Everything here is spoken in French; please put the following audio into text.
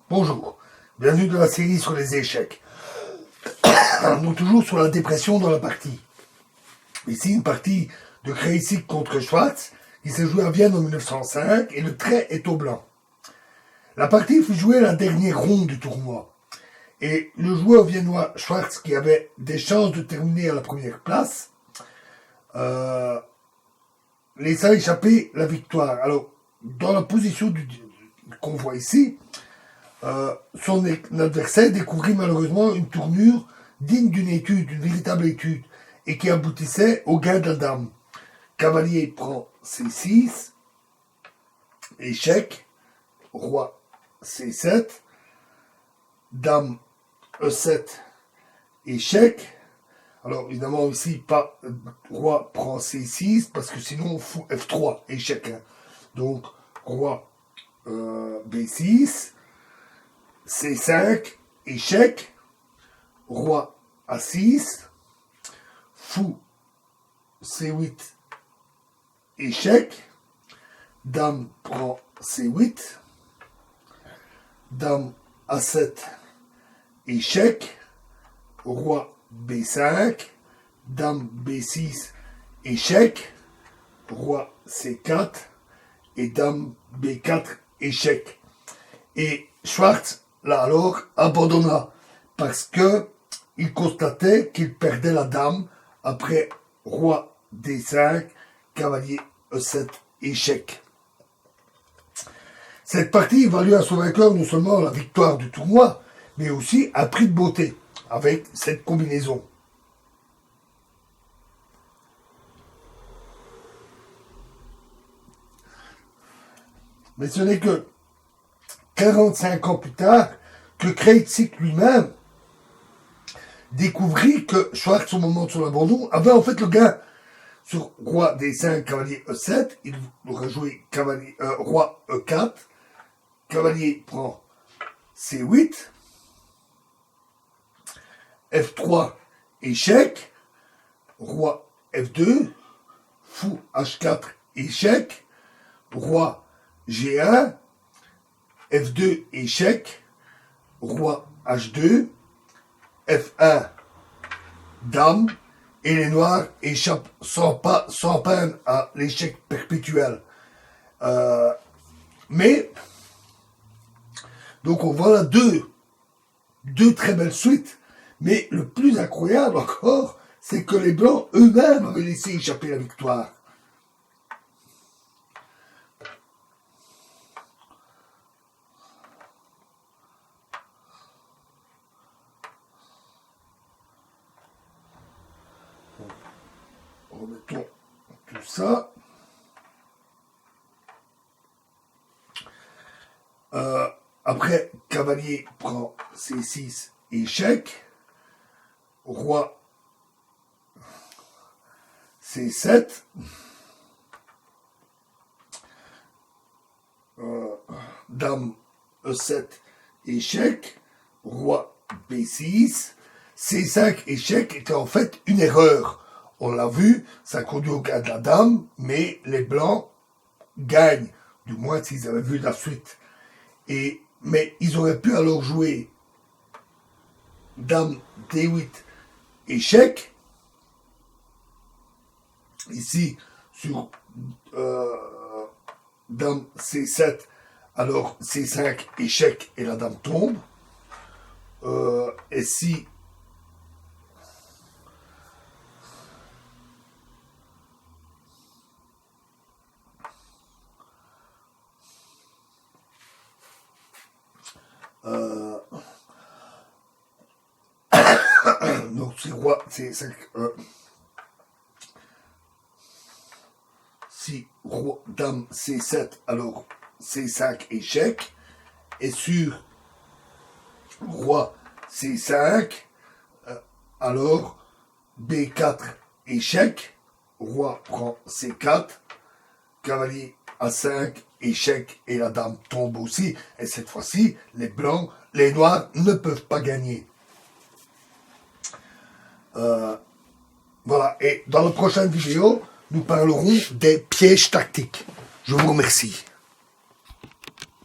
Bonjour, bienvenue dans la série sur les échecs. Donc toujours sur la dépression dans la partie. Ici une partie de Krejcik contre Schwartz qui s'est jouée à Vienne en 1905 et le trait est au blanc. La partie fut jouée la dernière ronde du tournoi. Et le joueur viennois Schwartz, qui avait des chances de terminer à la première place, laissa échapper la victoire. Alors, dans la position qu'on voit ici, son adversaire découvrit malheureusement une tournure digne d'une étude, d'une véritable étude, et qui aboutissait au gain de la dame. Cavalier prend C6, échec, roi C7, dame E7, échec. Alors évidemment ici, pas roi prend C6, parce que sinon fou F3, échec. Hein. Donc roi B6, C5, échec, roi A6, fou C8, échec, dame prend C8, dame A7, échec, roi B5, dame B6, échec, roi C4 et dame B4, échec. Et Schwartz, là alors, abandonna parce que il constatait qu'il perdait la dame après roi D5, cavalier E7, échec. Cette partie valut à son vainqueur non seulement la victoire du tournoi, mais aussi un prix de beauté avec cette combinaison. Mais ce n'est que 45 ans plus tard que Krejcik lui-même découvrit que Schwartz, au moment de son abandon, avait en fait le gain sur roi D5, cavalier E7. Il aurait joué cavalier, roi E4, cavalier prend C8, F3, échec, roi F2, fou H4, échec, roi G1, F2, échec, roi H2, F1, dame, et les noirs échappent sans peine à l'échec perpétuel. Mais, donc on voit là deux très belles suites. Mais le plus incroyable encore, c'est que les Blancs eux-mêmes avaient laissé échapper la victoire. Remettons tout ça. Après, cavalier prend C6, échec. Roi C7. Dame E7, échec. Roi B6. C5, échec était en fait une erreur. On l'a vu, ça conduit au gain de la dame, mais les Blancs gagnent, du moins s'ils avaient vu la suite. Mais ils auraient pu alors jouer dame D8, échec. Ici, sur dame C7, alors C5, échec, et la dame tombe. Et si donc c'est roi C5, si roi dame C7, alors C5, échec, et sur roi C5, alors B4, échec, roi prend C4, cavalier A5, échec, et la dame tombe aussi. Et cette fois-ci, les blancs, les noirs ne peuvent pas gagner. Voilà, et dans la prochaine vidéo, nous parlerons des pièges tactiques. Je vous remercie.